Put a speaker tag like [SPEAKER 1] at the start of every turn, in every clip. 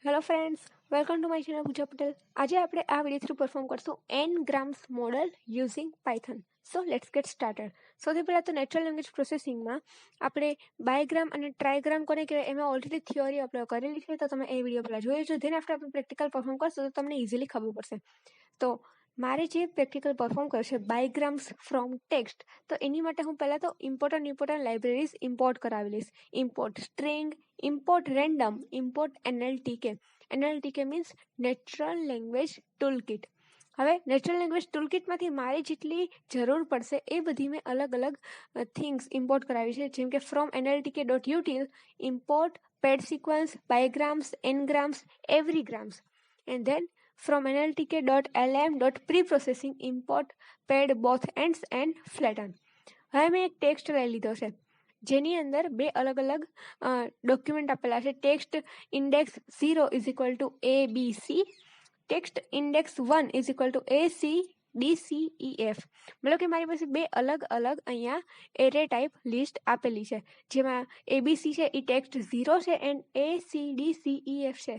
[SPEAKER 1] Hello friends, welcome to my channel Pooja Patel. આજે આપણે આ વિડીયો થ્રુ પરફોર્મ કરશું n grams model using python. So let's get started. સૌથી પહેલાં તો નેચરલ લેંગ્વેજ પ્રોસેસિંગમાં આપણે બાયગ્રામ અને ટ્રાયગ્રામ કોને કહેવાય એમાં ઓલરેડી થિયોરી અપલોડ કરેલી છે, તો તમે એ વિડીયો પહેલાં જોઈ લેજો. ધેન આફ્ટર આપણે પ્રેક્ટિકલ પરફોર્મ કરશું તો તમને ઇઝીલી ખબર પડશે. તો મારે જે પ્રેક્ટિકલ પરફોર્મ કરશે બાયગ્રામ્સ ફ્રોમ ટેક્સ્ટ, તો એની માટે હું પહેલાં તો ઇમ્પોર્ટન્ટ લાઇબ્રેરીઝ ઇમ્પોર્ટ કરાવી લઈશ. Import string, import random, import NLTK. NLTK means natural language toolkit. હવે નેચરલ લેંગ્વેજ ટૂલકિટમાંથી મારે જેટલી જરૂર પડશે એ બધી મેં અલગ અલગ થિંગ્સ ઇમ્પોર્ટ કરાવી છે, જેમ કે from NLTK.util import pad sequence, bigrams, ngrams, everygrams, and then from NLTK.lm.preprocessing import paired both ends and flatten. હવે મેં એક ટેક્સ્ટ લઈ લીધો છે જેની અંદર બે અલગ અલગ ડોક્યુમેન્ટ આપેલા છે. Text index 0 is equal to ABC, text index 1 is equal to ACDCEF. મતલબ કે મારી પાસે બે અલગ અલગ અહીંયા એરે ટાઈપ લિસ્ટ આપેલી છે, જેમાં ABC છે એ ટેક્સ્ટ 0 છે એન્ડ ACDCEF છે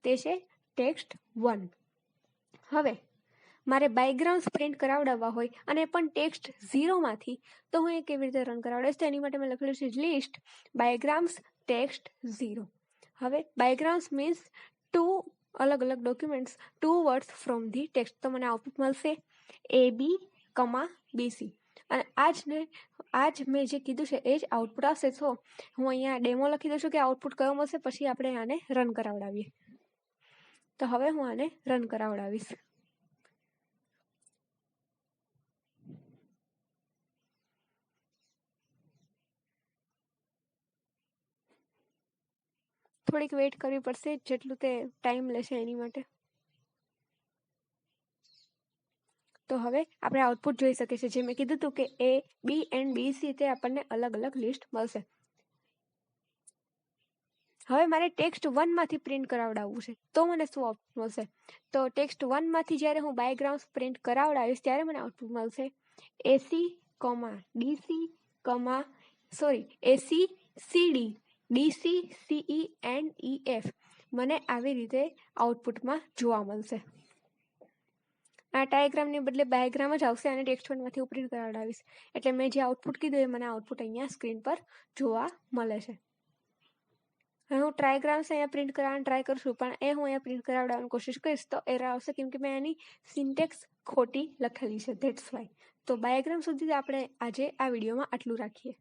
[SPEAKER 1] તે છે ટેક્સ્ટ 1. હવે મારે બાયગ્રામ્સ પ્રિન્ટ કરાવડાવવા હોય અને પણ ટેક્સ્ટ 0માંથી, તો હું એ કેવી રીતે રન કરાવડાવીશ? તો એની માટે મેં લખેલું છે લિસ્ટ બાયગ્રામ્સ ટેક્સ્ટ 0. હવે બાયગ્રામ્સ મીન્સ ટુ અલગ અલગ documents, two words from the text. તો મને આઉટપુટ મળશે AB,BC. અને આજ મેં જે કીધું છે એ જ આઉટપુટ આવશે. તો હું અહીંયા ડેમો લખી દઉં છું કે આઉટપુટ કયો મળશે, પછી આપણે આને રન કરાવડાવીએ. તો હવે હું આને રન કરાવડાવીશ. થોડીક વેઇટ કરવી પડશે, જેટલું તે ટાઈમ લેશે એની માટે. તો હવે આપણે આઉટપુટ જોઈ શકીએ છીએ. જે મેં કીધું હતું કે A, B એન્ડ BC તે આપણને અલગ અલગ લિસ્ટ મળશે. હવે મારે ટેક્સ્ટ 1માંથી પ્રિન્ટ કરાવડાવવું છે, તો મને શું આઉટપુટ મળશે? તો ટેક્સ્ટ 1માંથી જ્યારે હું બાયગ્રામ્સ પ્રિન્ટ કરાવડાવીશ ત્યારે મને આઉટપુટ મળશે ACD, and EF. મને આવી રીતે આઉટપુટમાં જોવા મળશે. આ ડાયાગ્રામની બદલે બાયોગ્રામ જ આવશે અને ટેક્સ્ટ 1માંથી હું પ્રિન્ટ કરાવડાવીશ. એટલે મેં જે આઉટપુટ કીધું એ મને આઉટપુટ અહીંયા સ્ક્રીન પર જોવા મળે છે. હવે હું ટ્રાયગ્રામ્સ અહીંયા પ્રિન્ટ કરાવવાનું ટ્રાય કરશું, પણ એ હું અહીંયા પ્રિન્ટ કરાવડાવવાની કોશિશ કરીશ તો એરર આવશે, કેમ કે મેં એની સિન્ટેક્સ ખોટી લખેલી છે, ધેટ્સ વાય. તો બાયોગ્રામ સુધી આપણે આજે આ વિડીયોમાં આટલું રાખીએ.